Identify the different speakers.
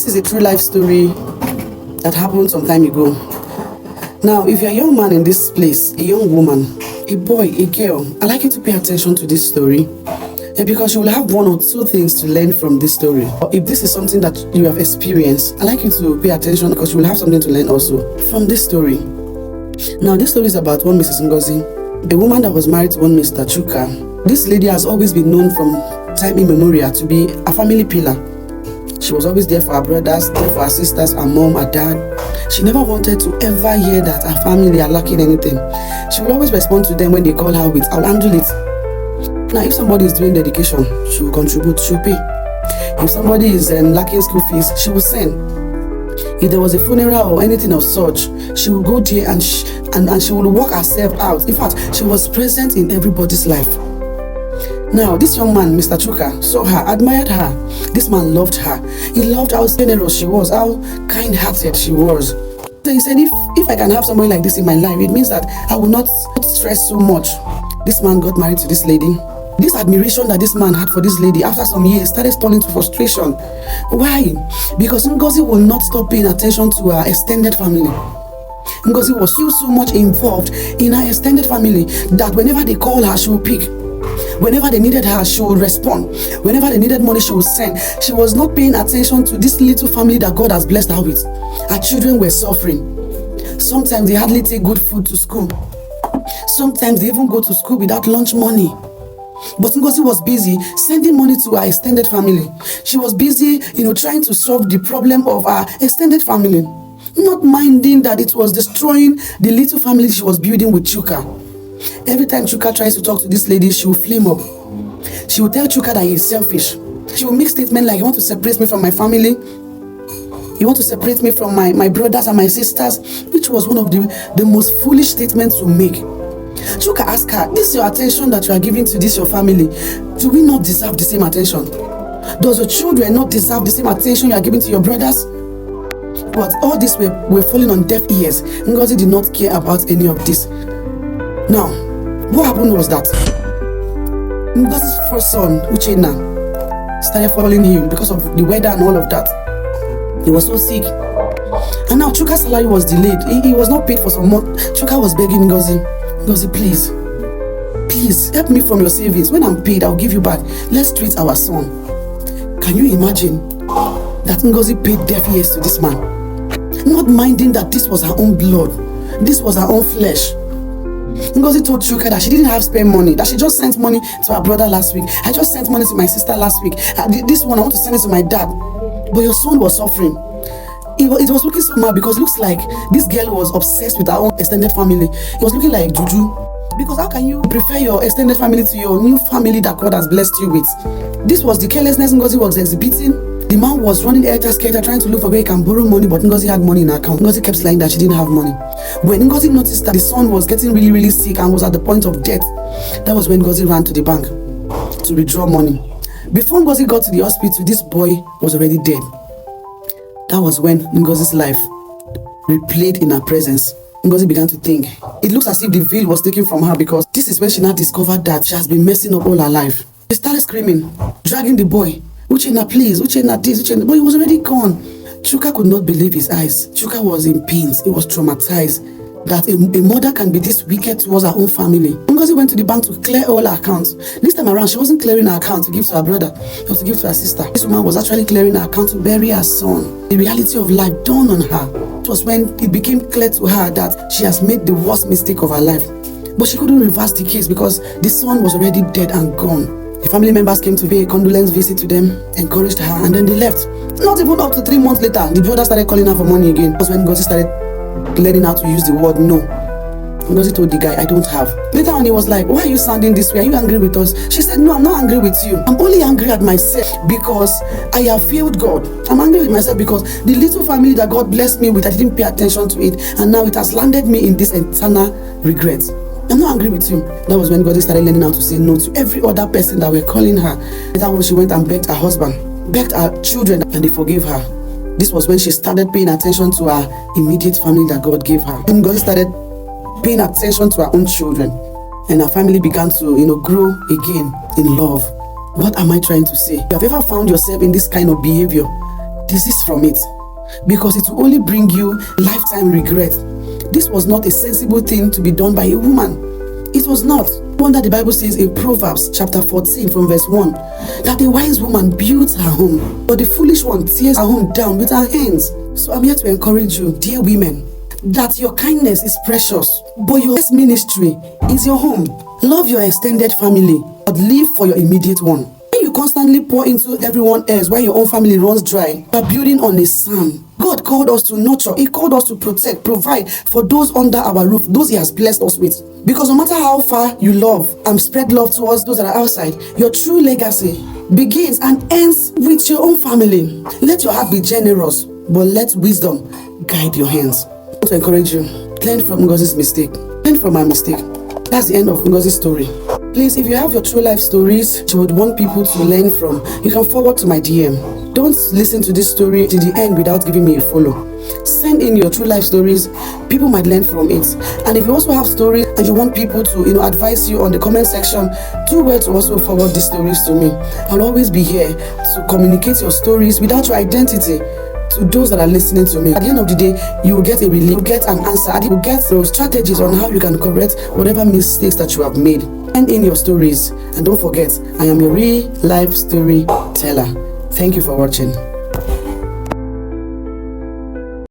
Speaker 1: This is a true life story that happened some time ago. Now, if you're a young man in this place, a young woman, a boy, a girl, I'd like you to pay attention to this story because you will have one or two things to learn from this story. If this is something that you have experienced, I'd like you to pay attention because you will have something to learn also from this story. Now, this story is about one Mrs. Ngozi, a woman that was married to one Mr. Chuka. This lady has always been known from time immemorial to be a family pillar. She was always there for her brothers, there for her sisters, her mom, her dad. She never wanted to ever hear that her family are lacking anything. She will always respond to them when they call her with, "I'll handle it." Now, if somebody is doing dedication, she will contribute, she will pay. If somebody is lacking school fees, she will send. If there was a funeral or anything of such, she will go there and she will work herself out. In fact, she was present in everybody's life. Now, this young man, Mr. Chuka, saw her, admired her. This man loved her. He loved how generous she was, how kind-hearted she was. So he said, if I can have somebody like this in my life, it means that I will not stress so much. This man got married to this lady. This admiration that this man had for this lady after some years started turning to frustration. Why? Because Ngozi will not stop paying attention to her extended family. Ngozi was so much involved in her extended family that whenever they call her, she will pick. Whenever they needed her, she would respond. Whenever they needed money, she would send. She was not paying attention to this little family that God has blessed her with. Her children were suffering. Sometimes they hardly take good food to school. Sometimes they even go to school without lunch money. But Ngozi was busy sending money to her extended family. She was busy, trying to solve the problem of her extended family, not minding that it was destroying the little family she was building with Chuka. Every time Chuka tries to talk to this lady, she will flame up. She will tell Chuka that he is selfish. She will make statements like, "You want to separate me from my family? You want to separate me from my brothers and my sisters?" Which was one of the most foolish statements to make. Chuka asked her, "This your attention that you are giving to this your family, do we not deserve the same attention? Does your children not deserve the same attention you are giving to your brothers?" But all this were falling on deaf ears. Ngozi did not care about any of this. Now, what happened was that Ngozi's first son, Uchenna, started falling ill because of the weather and all of that. He was so sick. And now Chuka's salary was delayed. He was not paid for some months. Chuka was begging Ngozi, "Ngozi, please help me from your savings. When I'm paid, I'll give you back. Let's treat our son." Can you imagine that Ngozi paid deaf ears to this man? Not minding that this was her own blood. This was her own flesh. Ngozi told Chuka that she didn't have spare money, that she just sent money to her brother last week. "I just sent money to my sister last week. This one, I want to send it to my dad." But your son was suffering. It was looking somehow because it looks like this girl was obsessed with her own extended family. It was looking like juju. Because how can you prefer your extended family to your new family that God has blessed you with? This was the carelessness Ngozi was exhibiting. The man was running helter-skelter trying to look for where he can borrow money, but Ngozi had money in her account. Ngozi kept lying that she didn't have money. When Ngozi noticed that the son was getting really, really sick and was at the point of death, that was when Ngozi ran to the bank to withdraw money. Before Ngozi got to the hospital, this boy was already dead. That was when Ngozi's life replayed in her presence. Ngozi began to think. It looks as if the veil was taken from her because this is when she now discovered that she has been messing up all her life. She started screaming, dragging the boy. "Uchenna, please, Uchenna, this, Uchenna." But he was already gone. Chuka could not believe his eyes. Chuka was in pains. He was traumatized that a mother can be this wicked towards her own family. Ngozi went to the bank to clear all her accounts. This time around, she wasn't clearing her account to give to her brother or to give to her sister. This woman was actually clearing her account to bury her son. The reality of life dawned on her. It was when it became clear to her that she has made the worst mistake of her life. But she couldn't reverse the case because the son was already dead and gone. The family members came to pay a condolence visit to them, encouraged her, and then they left. Not even up to 3 months later, the brother started calling her for money again. That was when Ngozi started learning how to use the word no. Ngozi told the guy, "I don't have." Later on, he was like, "Why are you sounding this way? Are you angry with us?" She said, "No, I'm not angry with you. I'm only angry at myself because I have failed God. I'm angry with myself because the little family that God blessed me with, I didn't pay attention to it, and now it has landed me in this eternal regret. I'm not angry with you." That was when Ngozi started learning how to say no to every other person that were calling her. That was when she went and begged her husband, begged her children, and they forgave her. This was when she started paying attention to her immediate family that God gave her. And Ngozi started paying attention to her own children, and her family began to, grow again in love. What am I trying to say? You have ever found yourself in this kind of behavior? desist from it, because it will only bring you lifetime regret. This was not a sensible thing to be done by a woman. It was not. No wonder the Bible says in Proverbs chapter 14 from verse 1 that the wise woman builds her home, but the foolish one tears her home down with her hands. So I'm here to encourage you, dear women, that your kindness is precious, but your best ministry is your home. Love your extended family, but live for your immediate one. When you constantly pour into everyone else while your own family runs dry, you are building on a sand. God called us to nurture. He called us to protect, provide for those under our roof, those He has blessed us with. Because no matter how far you love and spread love towards those that are outside, your true legacy begins and ends with your own family. Let your heart be generous, but let wisdom guide your hands. I want to encourage you, learn from Ngozi's mistake. Learn from my mistake. That's the end of Ngozi's story. Please, if you have your true life stories you would want people to learn from, you can forward to my DM. Don't listen to this story to the end without giving me a follow. Send in your true life stories. People might learn from it. And if you also have stories and you want people to advise you on the comment section, do well to also forward these stories to me. I'll always be here to communicate your stories without your identity to those that are listening to me. At the end of the day, you will get a relief, you will get an answer, and you will get those strategies on how you can correct whatever mistakes that you have made. Send in your stories, and don't forget, I am a real life storyteller. Thank you for watching.